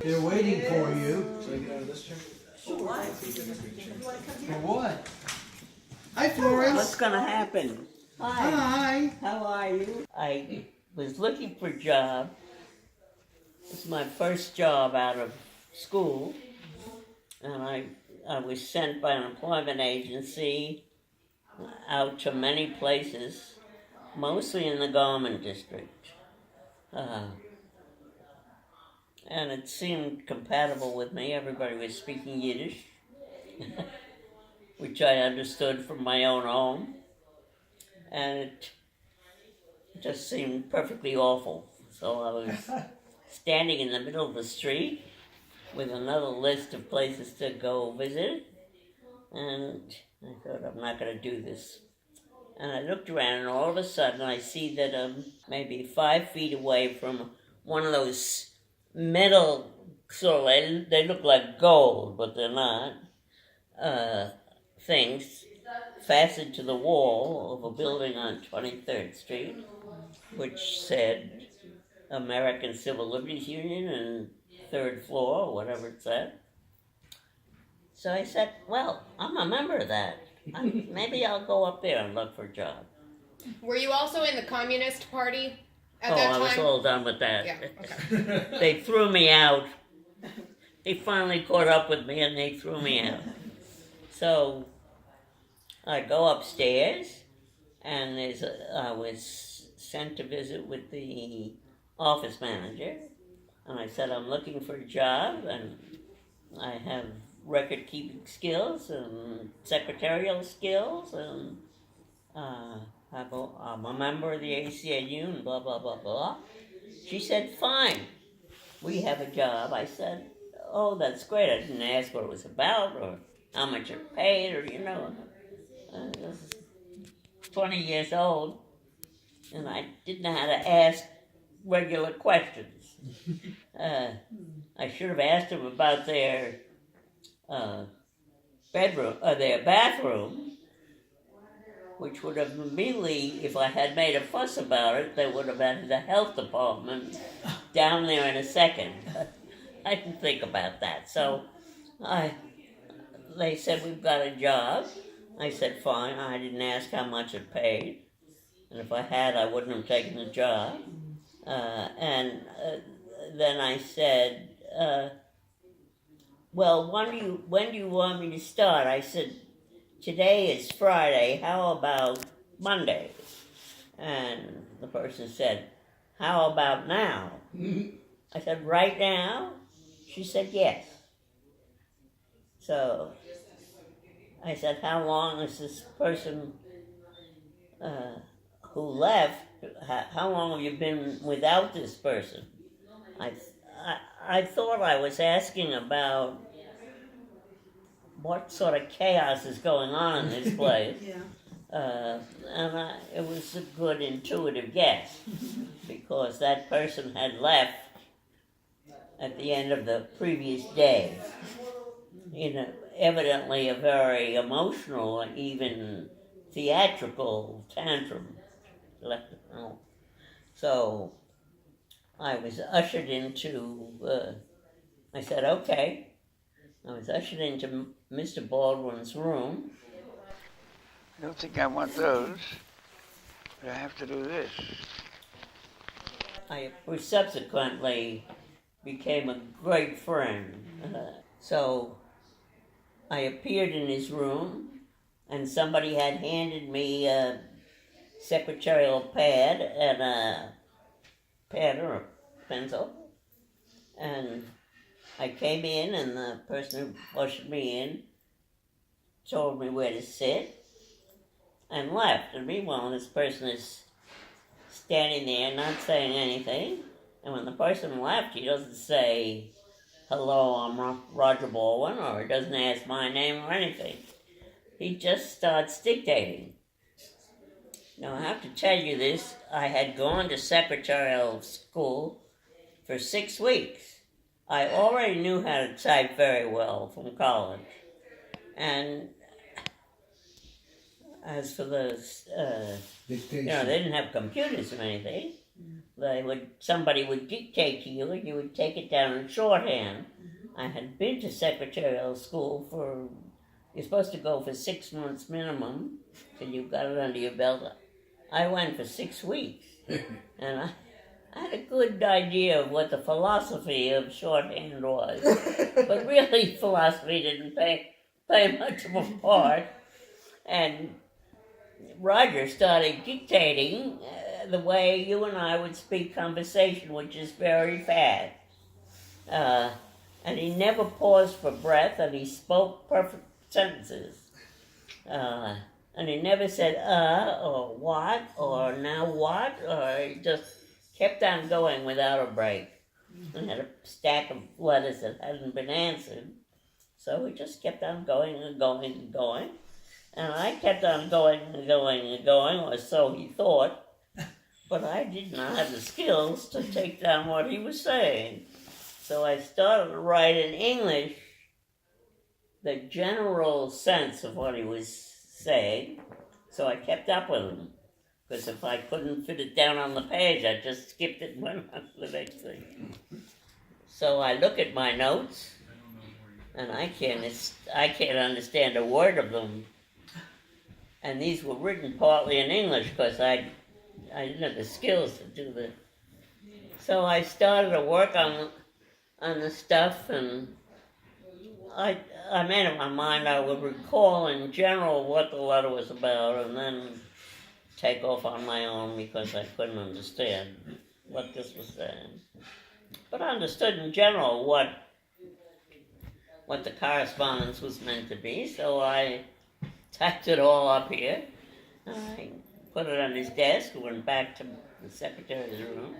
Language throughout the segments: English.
They're waiting for you. Should I get out of this chair? For what? Hi, Florence. What's gonna happen? Hi. Hi. How are you? I was looking for a job. It's my first job out of school, and I was sent by an employment agency out to many places, mostly in the garment district. And it seemed compatible with me. Everybody was speaking Yiddish, which I understood from my own home. And it just seemed perfectly awful. So I was standing in the middle of the street with another list of places to go visit, and I thought, I'm not going to do this. And I looked around, and all of a sudden I see that I'm maybe 5 feet away from one of those metal, so they look like gold, but they're not, things fastened to the wall of a building on 23rd Street, which said American Civil Liberties Union and 3rd floor, or whatever it said. So I said, well, I'm a member of that. Maybe I'll go up there and look for a job. Were you also in the Communist Party at Oh, that I time? was all done with that. Yeah, okay. They threw me out. They finally caught up with me and they threw me out. So I go upstairs, and I was sent to visit with the office manager, and I said, I'm looking for a job, and I have record-keeping skills and secretarial skills, and I'm a member of the ACLU, and blah, blah, blah, blah. She said, fine, we have a job. I said, oh, that's great. I didn't ask what it was about or how much it paid or, I was 20 years old, and I didn't know how to ask regular questions. I should have asked them about their bedroom, their bathroom, which would have immediately, if I had made a fuss about it, they would have had the health department down there in a second. I didn't think about that. So they said, we've got a job. I said, fine. I didn't ask how much it paid. And if I had, I wouldn't have taken the job. And then I said, well, when do you want me to start? I said, today is Friday, how about Monday? And the person said, how about now? I said, right now? She said, yes. So I said, how long is this person who left, how long have you been without this person? I thought I was asking about what sort of chaos is going on in this place. And it was a good intuitive guess, because that person had left at the end of the previous day. Evidently a very emotional, even theatrical tantrum. So I was ushered into, I said, okay. I was ushered into Mr. Baldwin's room. I don't think I want those, but I have to do this. I subsequently became a great friend. So I appeared in his room, and somebody had handed me a secretarial pad and a pen or a pencil, and I came in, and the person who ushered me in told me where to sit and left. And meanwhile, this person is standing there not saying anything, and when the person left, he doesn't say, hello, I'm Roger Baldwin, or he doesn't ask my name or anything. He just starts dictating. Now, I have to tell you this. I had gone to secretarial school for 6 weeks. I already knew how to type very well from college. And as for the, Dictation. they didn't have computers or anything. somebody would dictate to you and you would take it down in shorthand. I had been to secretarial school you're supposed to go for 6 months minimum till you got it under your belt. I went for 6 weeks, and I had a good idea of what the philosophy of shorthand was, but really philosophy didn't play much of a part. And Roger started dictating the way you and I would speak conversation, which is very fast. And he never paused for breath, and he spoke perfect sentences. And he never said, or what, or now what, or he just kept on going without a break. And had a stack of letters that hadn't been answered. So he just kept on going and going and going. And I kept on going and going and going, or so he thought. But I did not have the skills to take down what he was saying. So I started to write in English the general sense of what he was saying. So I kept up with him. Because if I couldn't fit it down on the page, I just skipped it and went on to the next thing. So I look at my notes, and I can't understand a word of them. And these were written partly in English because I didn't have the skills to do this. So I started to work on the stuff, and I made up my mind I would recall in general what the letter was about, and then take off on my own because I couldn't understand what this was saying. But I understood in general what the correspondence was meant to be, so I typed it all up here. I put it on his desk, went back to the secretary's room,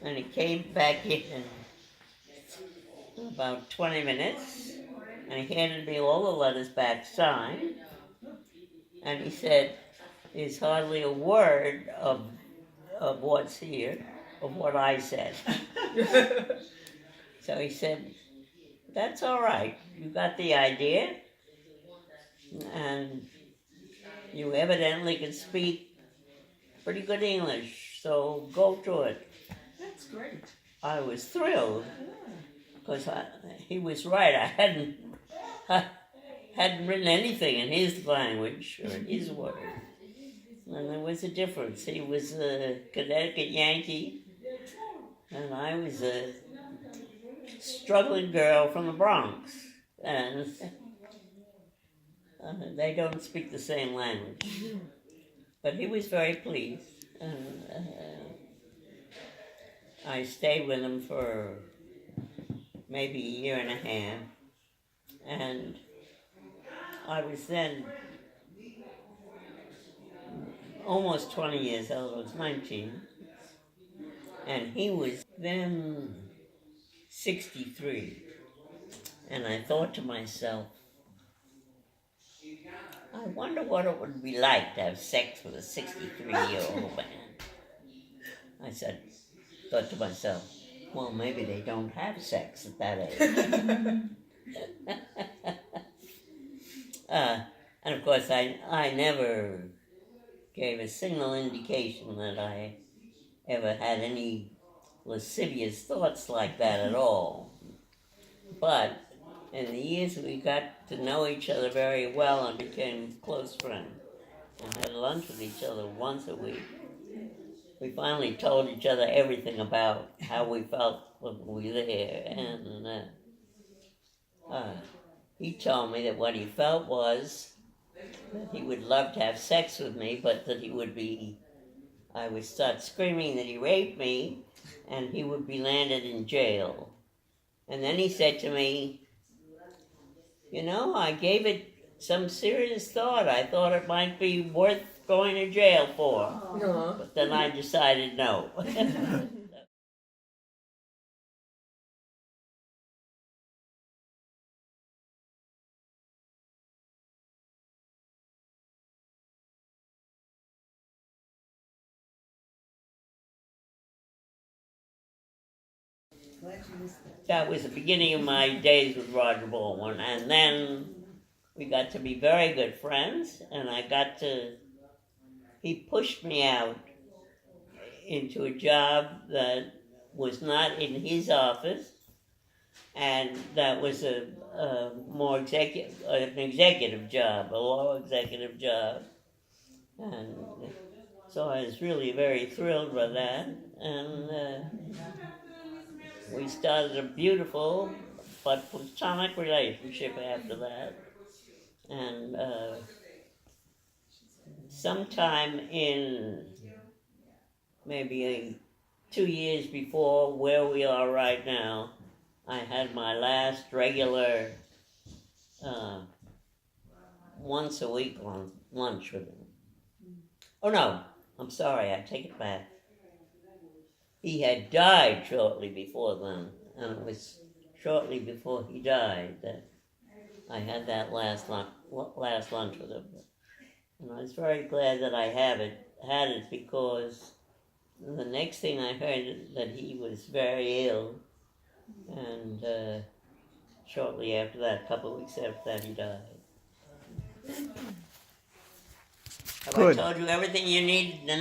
and he came back in about 20 minutes, and he handed me all the letters back signed, and he said, "There's hardly a word of what's here, of what I said." So he said, "That's all right. You got the idea, and you evidently can speak pretty good English, so go to it." That's great. I was thrilled, because he was right. I hadn't written anything in his language, or in his words. And there was a difference. He was a Connecticut Yankee, and I was a struggling girl from the Bronx. And they don't speak the same language. But he was very pleased. And I stayed with him for maybe a year and a half. And I was then almost 20 years old. I was 19. And he was then 63. And I thought to myself, I wonder what it would be like to have sex with a 63-year-old man. I thought to myself, well, maybe they don't have sex at that age. And of course, I never gave a single indication that I ever had any lascivious thoughts like that at all. But in the years we got to know each other very well and became close friends and had lunch with each other once a week. We finally told each other everything about how we felt when we were there, and he told me that what he felt was that he would love to have sex with me, but that I would start screaming that he raped me, and he would be landed in jail. And then he said to me, you know, I gave it some serious thought. I thought it might be worth going to jail for. Uh-huh. But then I decided no. That was the beginning of my days with Roger Baldwin, and then we got to be very good friends, and he pushed me out into a job that was not in his office, and that was a more an executive job, a law executive job. And so I was really very thrilled by that. And we started a beautiful but platonic relationship after that. And sometime in maybe 2 years before where we are right now, I had my last regular once a week lunch with him. Oh no, I'm sorry, I take it back. He had died shortly before then, and it was shortly before he died that I had that last lunch with him. And I was very glad that I had it because the next thing I heard that he was very ill, and shortly after that, a couple of weeks after that, he died. Have Good. I told you everything you need to know?